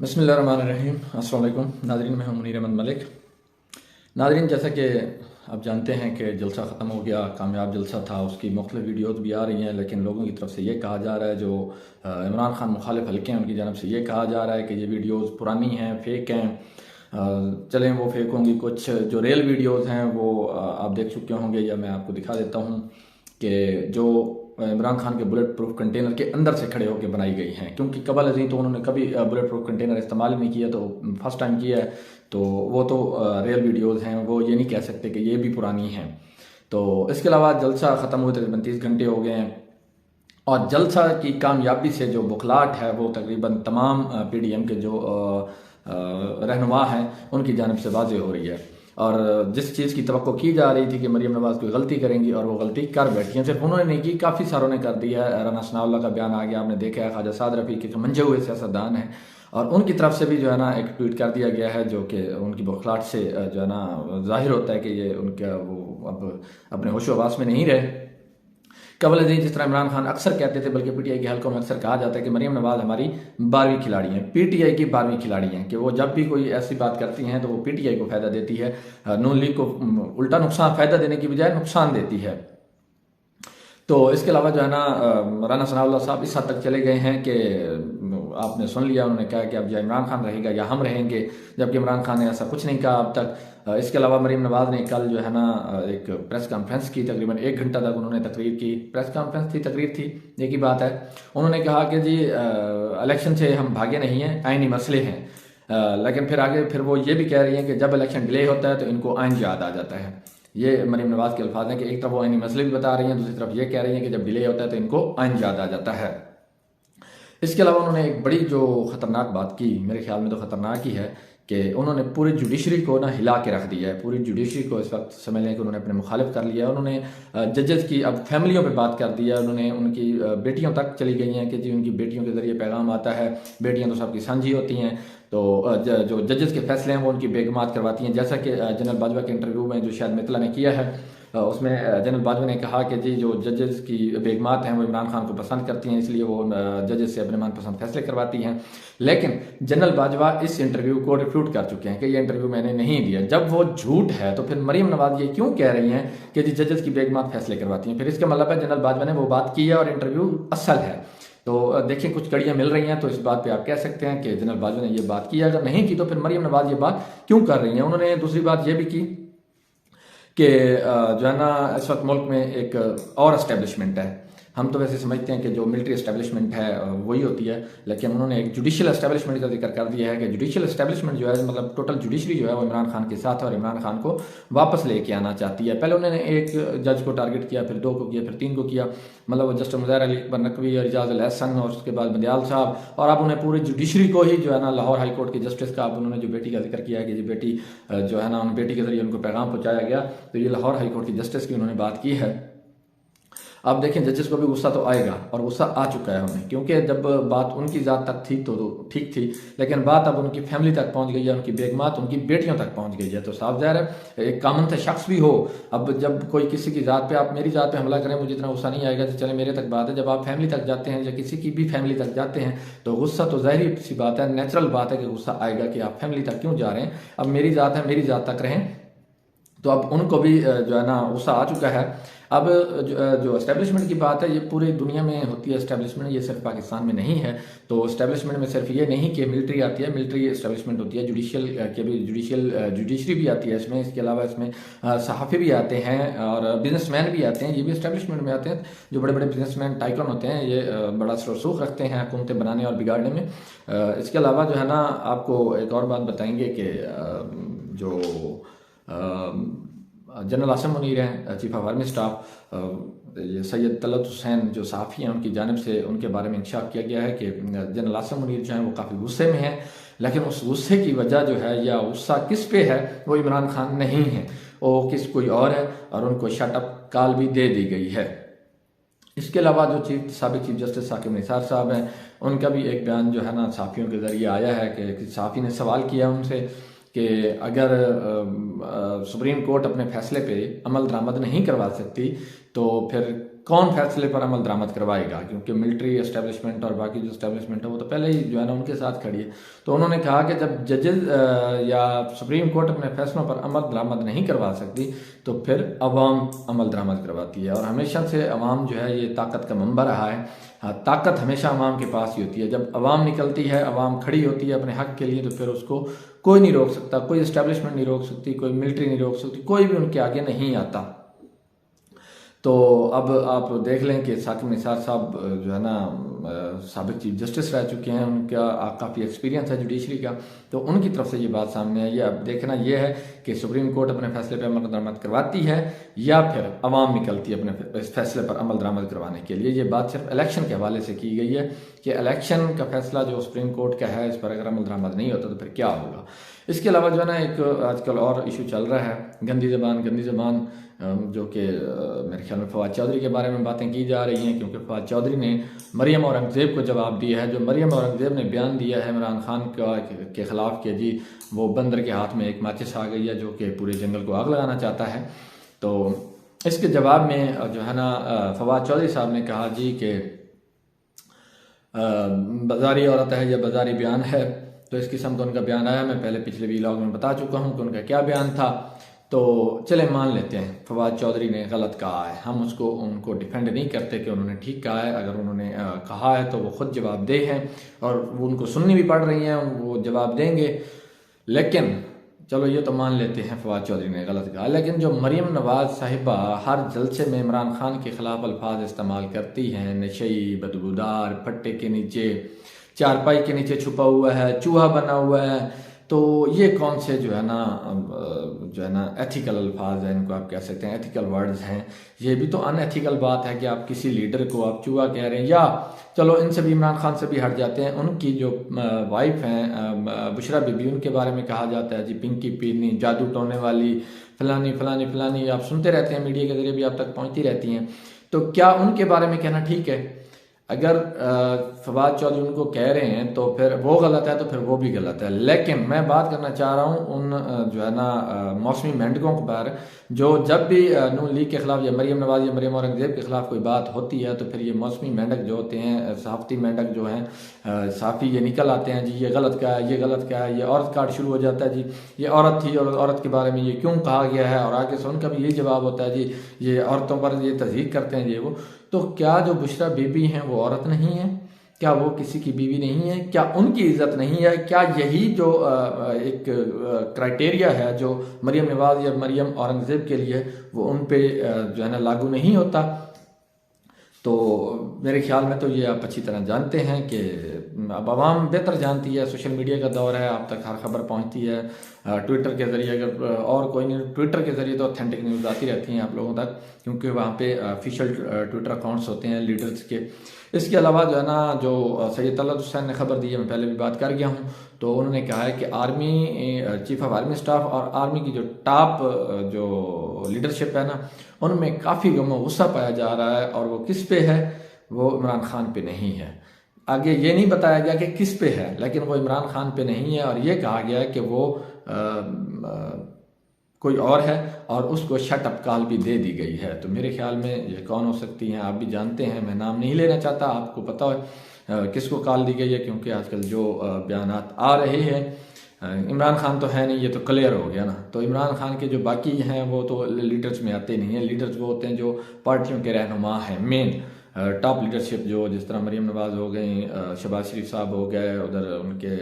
बिस्मिल्लाहिर्रहमानिर्रहीम। अस्सलाम वालेकुम नाज़रीन, मैं हूं मुनीर अहमद मलिक। नाज़रीन, जैसा कि आप जानते हैं कि जलसा ख़त्म हो गया, कामयाब जलसा था, उसकी मुख्तलिफ वीडियोज़ भी आ रही हैं, लेकिन लोगों की तरफ से ये कहा जा रहा है, जो इमरान खान मुखालिफ हल्के हैं उनकी जानब से ये कहा जा रहा है कि ये वीडियोज़ पुरानी हैं, फ़ेक हैं। चलें वो फेक होंगी, कुछ जो रियल वीडियोज़ हैं वो आप देख चुके होंगे, या मैं आपको दिखा देता हूँ कि जो इमरान खान के बुलेट प्रूफ कंटेनर के अंदर से खड़े होकर बनाई गई हैं, क्योंकि कबल अज़ीं तो उन्होंने कभी बुलेट प्रूफ कंटेनर इस्तेमाल नहीं किया, तो फर्स्ट टाइम किया है, तो वो तो रियल वीडियोज़ हैं, वो ये नहीं कह सकते कि ये भी पुरानी हैं। तो इसके अलावा जलसा ख़त्म हुए तकरीबन 30 घंटे हो गए हैं, और जलसा की कामयाबी से जो बुखलाहट है वो तकरीबन तमाम PDM के जो रहनुमा हैं उनकी जानिब से वाज़ेह हो रही है। और जिस चीज़ की तवक्को की जा रही थी कि मरीम नवाज़ कोई गलती करेंगी और वो गलती कर बैठी हैं, सिर्फ उन्होंने नहीं की, काफ़ी सारों ने कर दिया है। राना सनाउल्लाह का बयान आ गया, आपने देखा है, ख्वाजा साद रफ़ी के मंजे हुए सियासतदान हैं, और उनकी तरफ से भी जो है ना एक ट्वीट कर दिया गया है, जो कि उनकी बुखलाहट से जो है ना ज़ाहिर होता है कि ये उनका वो अब अपने होशो हवास में नहीं रहे। कबल अज़ीं जिस तरह इमरान खान अक्सर कहते थे, बल्कि PTI के हल्कों में अक्सर कहा जाता है कि मरीम नवाज़ हमारी 12वीं खिलाड़ी हैं, PTI की 12वीं खिलाड़ी हैं, कि वो जब भी कोई ऐसी बात करती हैं तो वो PTI को फ़ायदा देती है, नून लीग को उल्टा नुकसान, फ़ायदा देने की बजाय नुकसान देती है। तो इसके अलावा जो है ना राना सनाउल्लाह साहब इस हद तक चले गए हैं कि आपने सुन लिया, उन्होंने कहा कि अब या इमरान खान रहेगा या हम रहेंगे, जबकि इमरान खान ने ऐसा कुछ नहीं कहा अब तक। इसके अलावा मरीम नवाज़ ने कल जो है ना एक प्रेस कॉन्फ्रेंस की, तकरीबन 1 घंटा तक उन्होंने तकरीर की, प्रेस कॉन्फ्रेंस थी, तकरीर थी, एक ही बात है। उन्होंने कहा कि जी इलेक्शन से हम भागे नहीं हैं, आइनी मसले हैं, लेकिन फिर आगे फिर वो ये भी कह रही हैं कि जब इलेक्शन डिले होता है तो इनको आइन याद आ जाता है। ये मरीम नवाज़ के अल्फाज हैं कि एक तरफ वो आइनी मसले भी बता रही हैं, दूसरी तरफ ये कह रही हैं कि जब डिले होता है तो इनको आइन याद आ जाता है। इसके अलावा उन्होंने एक बड़ी जो ख़तरनाक बात की, मेरे ख्याल में तो ख़तरनाक ही है, कि उन्होंने पूरी जुडिशरी को ना हिला के रख दिया है। पूरी जुडिशरी को इस वक्त समझ लें कि उन्होंने अपने मुखालिफ कर लिया है। उन्होंने जजेस की अब फैमिलियों पे बात कर दिया, उन्होंने उनकी बेटियों तक चली गई हैं कि जी उनकी बेटियों के ज़रिए पैगाम आता है, बेटियां तो सबकी साझी होती हैं, तो जो जजेस के फैसले हैं वो उनकी बेगमात करवाती हैं। जैसा कि जनरल बाजवा के इंटरव्यू में जो शायद मितला ने किया है, उसमें जनरल बाजवा ने कहा कि जी जो जजेस की बेगमात हैं वो इमरान खान को पसंद करती हैं, इसलिए वो जजेस से अपने मनपसंद फैसले करवाती हैं। लेकिन जनरल बाजवा इस इंटरव्यू को रिफ्यूट कर चुके हैं कि ये इंटरव्यू मैंने नहीं दिया। जब वो झूठ है तो फिर मरीम नवाज ये क्यों कह रही हैं कि जी जजेस की बेगमात फैसले करवाती हैं? फिर इसका मतलब है जनरल बाजवा ने वो बात की है और इंटरव्यू असल है। तो देखिए कुछ कड़ियाँ मिल रही हैं, तो इस बात पे आप कह सकते हैं कि जनरल बाजवा ने ये बात की है। अगर नहीं की तो फिर मरीम नवाज ये बात क्यों कर रही हैं? उन्होंने दूसरी बात ये भी की कि जो है ना इस वक्त मुल्क में एक और एस्टेब्लिशमेंट है। हम तो वैसे समझते हैं कि जो मिलिट्री एस्टेब्लिशमेंट है वही होती है, लेकिन उन्होंने एक जुडिशियल एस्टेब्लिशमेंट का जिक्र कर दिया है कि जुडिशियल एस्टेब्लिशमेंट जो है मतलब टोटल जुडिशरी जो है वो इमरान खान के साथ है और इमरान खान को वापस लेके आना चाहती है। पहले उन्होंने एक जज को टारगेट किया, फिर 2 को किया, फिर 3 को किया, मतलब जस्टिस मुज़ाहिर अली अकबर नकवी और इजाज़ अल एहसन और उसके बाद बंदियाल साहब, और अब उन्हें पूरी जुडिशरी को ही जो है ना लाहौर हाई कोर्ट के जस्टिस का, अब उन्होंने जो बेटी का जिक्र किया कि जी बेटी जो है ना उन बेटी के जरिए उनको पैगाम पहुंचाया गया, तो ये लाहौर हाई कोर्ट की जस्टिस की उन्होंने बात की है। अब देखें जजेस को भी गुस्सा तो आएगा, और गुस्सा आ चुका है उन्हें, क्योंकि जब बात उनकी ज़ात तक थी तो ठीक थी, लेकिन बात अब उनकी फैमिली तक पहुंच गई है, उनकी बेगमात, उनकी बेटियों तक पहुंच गई है। तो साफ ज़ाहिर है एक कामन से शख्स भी हो, अब जब कोई किसी की ज़ात पे, आप मेरी ज़ात पे हमला करें, मुझे इतना गुस्सा नहीं आएगा, तो चले मेरे तक बात है। जब आप फैमिली तक जाते हैं या किसी की भी फैमिली तक जाते हैं तो गुस्सा तो ज़ाहिर सी बात है, नेचुरल बात है कि गुस्सा आएगा कि आप फैमिली तक क्यों जा रहे हैं। अब मेरी ज़ात है, मेरी ज़ात तक रहें। तो अब उनको भी जो है ना गुस्सा आ चुका है। अब जो एस्टेब्लिशमेंट की बात है, ये पूरी दुनिया में होती है एस्टेब्लिशमेंट, ये सिर्फ पाकिस्तान में नहीं है। तो एस्टेब्लिशमेंट में सिर्फ ये नहीं कि मिलिट्री आती है, मिलिट्री एस्टेब्लिशमेंट होती है, जुडिशियल के भी जुडिशरी भी आती है इसमें। इसके अलावा इसमें सहाफ़ी भी आते हैं और बिजनेसमैन भी आते हैं, ये भी एस्टेब्लिशमेंट में आते हैं। जो बड़े बड़े बिजनेसमैन टाइकन होते हैं, ये बड़ा रसूख रखते हैं हुकूमतें बनाने और बिगाड़ने में। इसके अलावा जो है ना आपको एक और बात बताएंगे कि जो जनरल आसिम मुनीर हैं, चीफ ऑफ आर्मी स्टाफ, ये सैयद तलत हुसैन जो साफ़ी हैं उनकी जानिब से उनके बारे में इंकशाफ किया गया है कि जनरल आसिम मुनीर जो हैं वो काफ़ी गुस्से में हैं, लेकिन उस गुस्से की वजह जो है या गुस्सा किस पे है वो इमरान खान नहीं है, वो किस कोई और है, और उनको शटअप कॉल भी दे दी गई है। इसके अलावा जो साबिक चीफ जस्टिस साकिब निसार साहब हैं, उनका भी एक बयान जो है ना साफ़ियों के ज़रिए आया है कि साफ़ी ने सवाल किया उनसे कि अगर सुप्रीम कोर्ट अपने फैसले पे अमल दरामद नहीं करवा सकती तो फिर कौन फैसले पर अमल दरामद करवाएगा, क्योंकि मिलिट्री एस्टेब्लिशमेंट और बाकी जो एस्टेब्लिशमेंट है वो तो पहले ही जो है ना उनके साथ खड़ी है। तो उन्होंने कहा कि जब जजेस या सुप्रीम कोर्ट अपने फैसलों पर अमल दरामद नहीं करवा सकती तो फिर अवाम अमल दरामद करवाती है। और हमेशा से अवाम जो है ये ताकत का मंबा रहा है। ताकत हमेशा अवाम के पास ही होती है। जब अवाम निकलती है, अवाम खड़ी होती है अपने हक के लिए, तो फिर उसको कोई नहीं रोक सकता, कोई एस्टेब्लिशमेंट नहीं रोक सकती, कोई मिलिट्री नहीं रोक सकती, कोई भी उनके आगे नहीं आता। तो अब आप देख लें कि साकिब निसार साहब जो है ना साबिक चीफ जस्टिस रह चुके हैं, उनका काफ़ी एक्सपीरियंस है जुडिशरी का, तो उनकी तरफ से ये बात सामने आई है। अब देखना यह है कि सुप्रीम कोर्ट अपने फैसले पर अमल दरामद करवाती है या फिर अवाम निकलती है अपने इस फैसले पर अमल दरामद करवाने के लिए। ये बात सिर्फ इलेक्शन के हवाले से की गई है कि इलेक्शन का फैसला जो सुप्रीम कोर्ट का है, इस पर अगर अमल दरामद नहीं होता तो फिर क्या होगा। इसके अलावा जो है ना एक आजकल और इशू चल रहा है, गंदी ज़बान जो कि मेरे ख्याल में फवाद चौधरी के बारे में बातें की जा रही हैं, क्योंकि फवाद चौधरी ने मरियम औरंगज़ेब को जवाब दिया है। जो मरियम औरंगज़ेब ने बयान दिया है इमरान खान के ख़िलाफ़ कि जी वो बंदर के हाथ में एक माचिस आ गई है जो कि पूरे जंगल को आग लगाना चाहता है, तो इसके जवाब में जो है ना फवाद चौधरी साहब ने कहा जी कि बाजारी औरत है या बाजारी बयान है। तो इस किस्म का उनका बयान आया, मैं पहले पिछले व्लॉग में बता चुका हूँ कि उनका क्या बयान था। तो चले मान लेते हैं फवाद चौधरी ने गलत कहा है, हम उनको डिफेंड नहीं करते कि उन्होंने ठीक कहा है। अगर उन्होंने कहा है तो वो खुद जवाबदेह हैं और वो उनको सुननी भी पड़ रही हैं, वो जवाब देंगे। लेकिन चलो ये तो मान लेते हैं फवाद चौधरी ने गलत कहा, लेकिन जो मरियम नवाज साहिबा हर जलसे में इमरान खान के ख़िलाफ़ अल्फाज इस्तेमाल करती हैं, नशई, बदबूदार, फट्टे के नीचे, चारपाई के नीचे छुपा हुआ है, चूहा बना हुआ है, तो ये कौन से जो है ना एथिकल अल्फाज हैं, इनको आप कह सकते हैं एथिकल वर्ड्स हैं। ये भी तो अनएथिकल बात है कि आप किसी लीडर को आप चूहा कह रहे हैं। या चलो इनसे भी, इमरान खान से भी हट जाते हैं, उनकी जो वाइफ हैं बुशरा बीबी, उनके बारे में कहा जाता है जी पिंकी पीनी, जादू टोने वाली, फलानी फलानी फलानी, आप सुनते रहते हैं, मीडिया के जरिए भी आप तक पहुँचती रहती हैं। तो क्या उनके बारे में कहना ठीक है? अगर फवाद चौधरी उनको कह रहे हैं तो फिर वो गलत है, तो फिर वो भी गलत है। लेकिन मैं बात करना चाह रहा हूँ उन जो है ना मौसमी मेंढकों पर, जो जब भी नून लीग के खिलाफ या मरियम नवाज या मरियम औरंगज़ेब के खिलाफ कोई बात होती है, तो फिर ये मौसमी मेंढक जो होते हैं, सहाफ़ती मेंढक जो हैं, साफ़ी ये निकल आते हैं जी ये गलत क्या है, ये गलत क्या है, ये औरत कार्ड शुरू हो जाता है जी ये औरत थी और औरत के बारे में ये क्यों कहा गया है, और आगे से उनका भी यही जवाब होता है जी ये औरतों पर ये तज़हीक करते हैं ये वो। तो क्या जो बुशरा बीबी हैं वो औरत नहीं है? क्या वो किसी की बीवी नहीं है? क्या उनकी इज्जत नहीं है? क्या यही जो एक क्राइटेरिया है जो मरियम नवाज या मरियम औरंगज़ेब के लिए वो उन पे जो है ना लागू नहीं होता? तो मेरे ख्याल में तो ये आप अच्छी तरह जानते हैं कि अब आवाम बेहतर जानती है, सोशल मीडिया का दौर है, आप तक हर खबर पहुंचती है ट्विटर के ज़रिए। अगर और कोई नहीं, ट्विटर के ज़रिए तो ऑथेंटिक न्यूज़ आती रहती हैं आप लोगों तक, क्योंकि वहाँ पे ऑफिशियल ट्विटर अकाउंट्स होते हैं लीडर्स के। इसके अलावा जो है ना जो सैयद तलत हुसैन ने खबर दी है, मैं पहले भी बात कर गया हूँ, तो उन्होंने कहा है कि army chief of army staff और आर्मी की जो टॉप जो लीडरशिप है ना, उनमें काफ़ी गम गुस्सा पाया जा रहा है, और वो किस पे है? वो इमरान खान पे नहीं है। आगे ये नहीं बताया गया कि किस पे है, लेकिन वो इमरान खान पे नहीं है, और ये कहा गया है कि वो कोई और है, और उसको शट अप कॉल भी दे दी गई है। तो मेरे ख्याल में ये कौन हो सकती हैं आप भी जानते हैं, मैं नाम नहीं लेना चाहता, आपको पता है किसको कॉल दी गई है, क्योंकि आजकल जो बयानात आ रहे हैं, इमरान खान तो है नहीं, ये तो क्लियर हो गया ना। तो इमरान खान के जो बाकी हैं वो तो लीडर्स में आते नहीं हैं। लीडर्स वो होते हैं जो पार्टियों के रहनुमा हैं, मेन टॉप लीडरशिप, जो जिस तरह मरियम नवाज हो गई, शहबाज शरीफ साहब हो गए, उधर उनके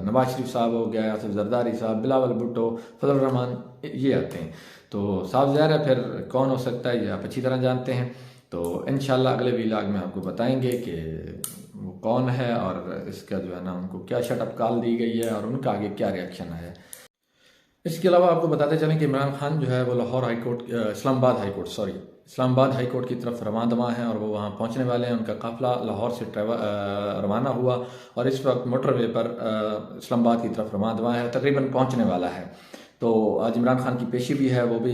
नवाज शरीफ साहब हो गए, आसिफ जरदारी साहब, बिलावल भुट्टो, फजल रहमान, ये आते हैं। तो साफ ज़ाहिर है फिर कौन हो सकता है, ये आप अच्छी तरह जानते हैं। तो इंशाल्लाह अगले व्लॉग में आपको बताएंगे कि वो कौन है, और इसका जो है ना उनको क्या शटअप कॉल दी गई है, और उनका आगे क्या रिएक्शन है। इसके अलावा आपको बताते चलें कि इमरान खान जो है वो Lahore high court, Islamabad high court की तरफ रवाना है, और वो वहाँ पहुँचने वाले हैं। उनका काफ़िला लाहौर से रवाना हुआ, और इस वक्त मोटरवे पर इस्लामाबाद की तरफ रवाना है, तकरीबन पहुँचने वाला है। तो आज इमरान खान की पेशी भी है, वो भी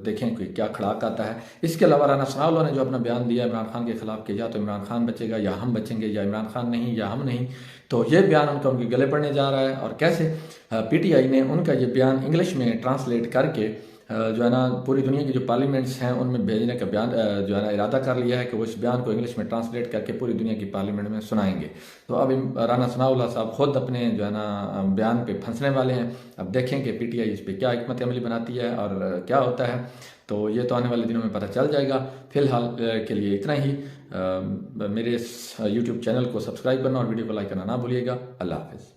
देखें कि क्या खड़ाक आता है। इसके अलावा राना सनाउल्लाह ने जो अपना बयान दिया इमरान खान के खिलाफ कि या तो इमरान खान बचेगा या हम बचेंगे, या इमरान खान नहीं या हम नहीं, तो ये बयान उनके गले पड़ने जा रहा है। और कैसे PTI ने उनका ये बयान इंग्लिश में ट्रांसलेट करके जो है ना पूरी दुनिया की जो पार्लियामेंट्स हैं उनमें भेजने का बयान जो है ना इरादा कर लिया है कि वो इस बयान को इंग्लिश में ट्रांसलेट करके पूरी दुनिया की पार्लियामेंट में सुनाएंगे। तो अब राना सनाउल्लाह साहब खुद अपने जो है ना बयान पे फंसने वाले हैं। अब देखें कि पीटीआई इस पर क्या हिकमत अमली बनाती है और क्या होता है, तो ये तो आने वाले दिनों में पता चल जाएगा। फिलहाल के लिए इतना ही। मेरे इस यूट्यूब चैनल को सब्सक्राइब करना और वीडियो को लाइक करना ना भूलिएगा। अल्लाह हाफिज़।